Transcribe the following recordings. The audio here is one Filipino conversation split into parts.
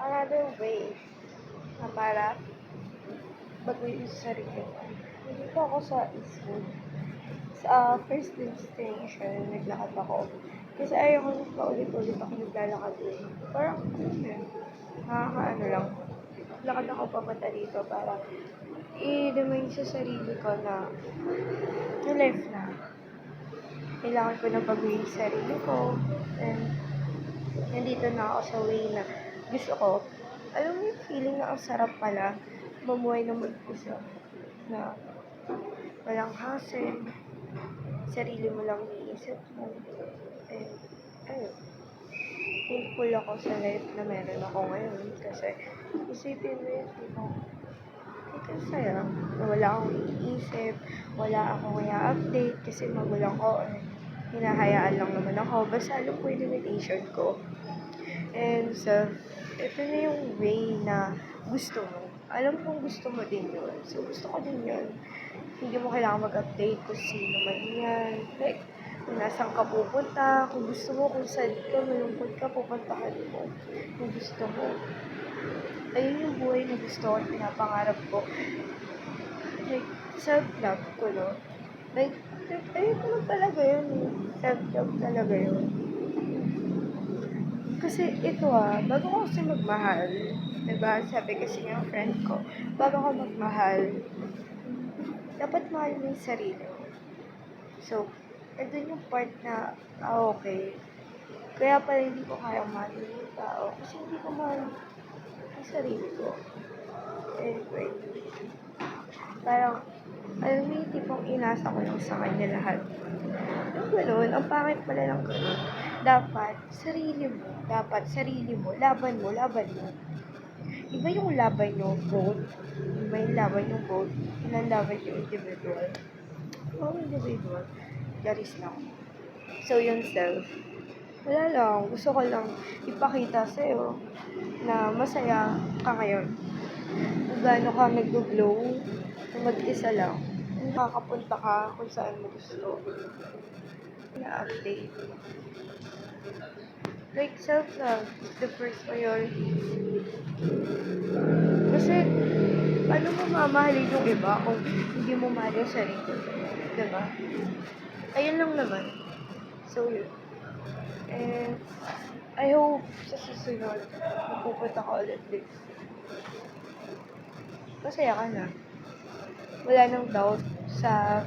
another way na para baguhin sa sarili ko. Nandito ako sa Eastwood. Sa first destination, naglakad ako. Kasi ayaw ko paulit-ulit ako naglalakad eh. Parang, nakakaano lang. Lakad ako papunta dito para i-remind sa sarili ko na yung life na. Kailangan ko na baguhin sa sarili ko. And nandito na ako sa way na gusto ko. Alam mo yung feeling na ang sarap pala mamuhay ng mag-isa na walang hassle, sarili mo lang iisip mo. And, ayun, thankful ako sa life na meron ako ngayon kasi isipin mo yun, ito saya na wala akong iisip, wala akong i-update kasi magulang ko, hinahayaan lang naman ako, basta alam ko yung limitation ko. And so, ito na yung way na gusto mo. Alam kong gusto mo din yun. So, gusto ko din yun. Hindi mo kailangan mag-update kung sino man yan. Like, kung nasan ka pupunta, kung gusto mo, kung sad ka, malungkot ka, pupuntahan mo. Kung gusto mo. Ayun yung buhay na gusto ko at pinapangarap ko. Like, self-love ko, no? Like, ayun ko lang talaga yun. Self-love talaga yun. Kasi ito bago ko kasi magmahal, diba, sabi kasi ng friend ko, bago ko magmahal, dapat mahal mo yung sarili mo. So, andun yung part na, okay, kaya pala hindi ko kayang mahal yung tao, kasi hindi ko mahal yung sarili ko. Anyway, parang, alam mo yung tipong inasa ko lang sa kanya lahat. Yung gano'n, ang pangit pala ng gano'n. Dapat, sarili mo, laban mo. Iba yung laban nyo, both. Iba yung laban nyo, both. Ilang laban yung individual. Individual. Garis lang. So, yung self. Wala lang. Gusto ko lang ipakita sa'yo na masaya ka ngayon. Kung gaano ka nag-glow, kung mag-isa lang. Nakakapunta ka kung saan mo gusto. Na-update. Like, self-love is the first priority. Kasi, paano mo mamahalin yung iba kung hindi mo mahal yung sarili mo? Diba? Ayun lang naman. So, yun. And, I hope sa susunod, mapupunta ka ulit dito. Masaya ka na. Wala nang doubt sa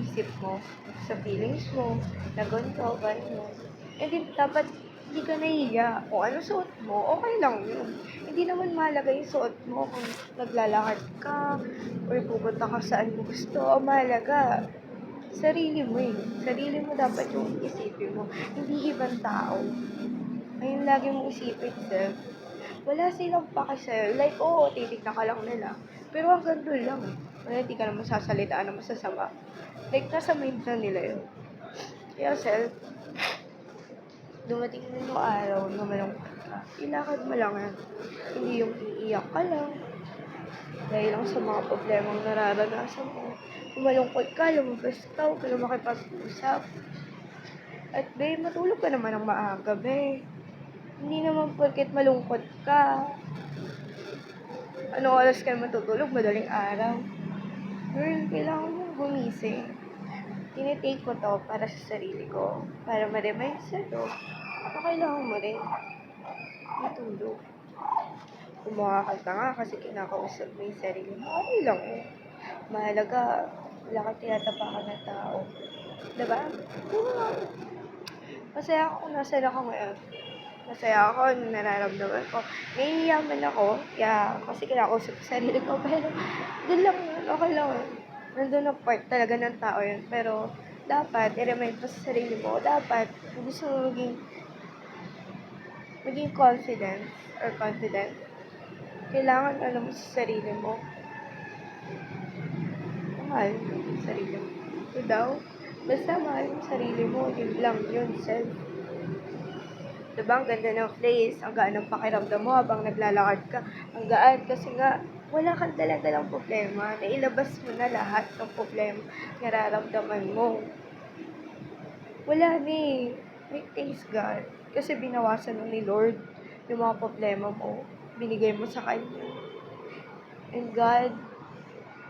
isip mo, sa feelings mo, na ganito, gano'n. And dapat hindi ka nahiya. Kung ano suot mo, okay lang yun. Hindi naman mahalaga yung suot mo kung naglalakad ka, or pupunta ka saan mo gusto. Ang mahalaga, sarili mo eh. Sarili mo dapat yung isipin mo. Hindi ibang tao. Ayun lagi mong isipin, self. Wala silang pake sa'yo. Like, oo, titignan ka lang nila. Pero hanggang doon lang. Wala, hindi ka naman sasalitaan na masasama. Like, nasa mind na nila yun. Kaya, self, dumating na yung araw na malungkot ka. Ilakad mo lang yan. Hindi yung iiyak ka lang. Dahil lang sa mga problemang nararanasan mo. Kung malungkot ka, lumabas ka, huwag ka na makipag-usap. At babe, matulog ka naman ng maaga, babe. Hindi naman porket malungkot ka. Anong oras ka naman tutulog? Madaling araw. Girl, kailangan mo gumising. Tinitake ko to para sa sarili ko. Para ma-remind sa'yo. Kailangan mo rin matulog. Kung makakalta nga kasi kinakausap mo yung sarili mo, okay lang eh. Mahalaga, wala kang tinatapakan ng tao. Diba? Masaya ako kung nasaan ako ngayon. Masaya ako nung nararamdaman ko. Naiiyaman ako, kasi kinakausap ko sarili ko. Pero, dun lang yun, okay lang yun. Nandun na part talaga ng tao yun. Pero, dapat, i-remind mo sa sarili mo, dapat, kung gusto mo maging confident, kailangan alam mo sa sarili mo. Mahal mo yung sarili mo. Ito daw, basta mahal mo sarili mo, yun lang, yun, self. Diba, ang ganda ng place, ang gaan ng pakiramdam mo habang naglalakad ka. Ang gaan kasi nga, wala kang dala-dalang problema. Nailabas mo na lahat ng problema nararamdaman mo. Wala ni. May thanks God. Kasi binawasan mo ni Lord yung mga problema mo. binigay mo sa kanya. And God,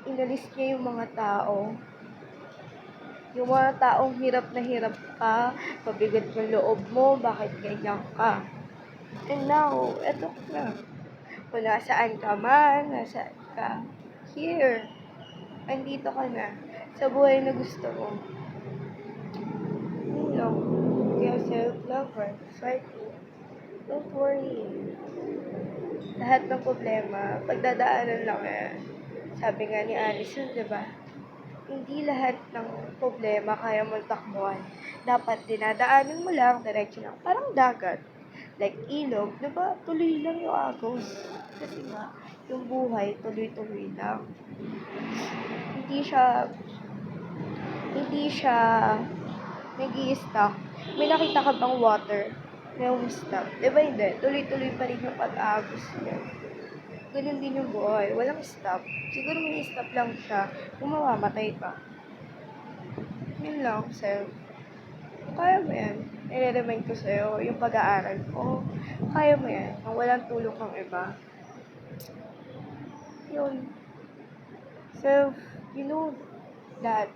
inalis niya yung mga tao. Yung mga taong hirap na hirap ka, pabigat yung loob mo, bakit ganyan ka? And now, eto ka na. Kung nasaan ka man, nasaan ka, here. Andito ka na. Sa buhay na gusto mo. Yun lang. Kaya self-lover. Fighting. Don't worry. Lahat ng problema, pagdadaanan lang yan. Sabi nga ni Alison, di ba? Hindi lahat ng problema kaya mong takbuhan. Dapat dinadaanan mo lang, diretso lang. Parang dagat. Like ilog, di ba? Tuloy lang yung agos. Kasi nga, yung buhay, tuloy-tuloy lang. Hindi siya nag-i-stuck. May nakita ka bang water na stop? Di ba hindi? Tuloy-tuloy pa rin yung pag-agos niya. Ganun din yung buhay. Walang stop. Siguro may stop lang siya kung mamamatay ka. Yun lang, self. Kaya mo yan. I-remind ko sa'yo yung pag-aaral ko. Kaya mo yan. Nang walang tulong ng iba. Yun. Self, you know that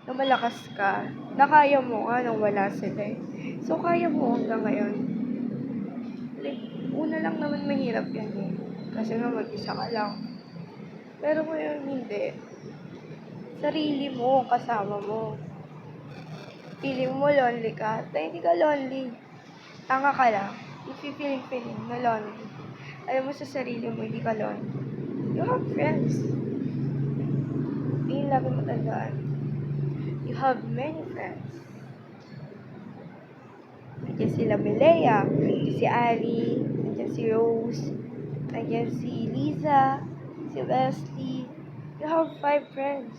na malakas ka, na kaya mo nga nang wala sila eh. So, kaya mo hanggang ngayon. Like, una lang naman mahirap yan eh. Kasi nga mag-isa ka lang. Pero ngayon hindi. Sarili mo, kasama mo. Feeling mo lonely ka. Tayo hindi ka lonely. Tanga ka lang. If you feeling na lonely. Alam mo sa sarili mo, hindi ka lonely. You have friends. Yun lagi mo tandaan. You have many friends. Nandiyan sila Milea, nandiyan si Ali, nandiyan si Rose, nandiyan si Liza, si Wesley. You have 5 friends.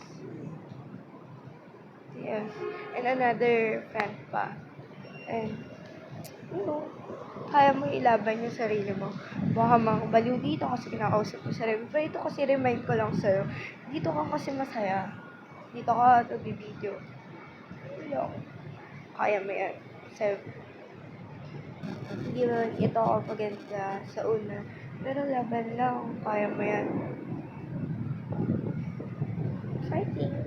Yes. And another friend pa. And, you know, kaya mo ilaban yung sarili mo. Baka mga baliw dito kasi kinakausap ko sa review. Pero ito kasi remind ko lang sa'yo. Dito ka kasi masaya. Dito ka nagbibideo. Hello. Kaya mo yan. Self. Hindi man ito ako maganda sa una. Pero laban lang. Kaya mo yan. Fighting.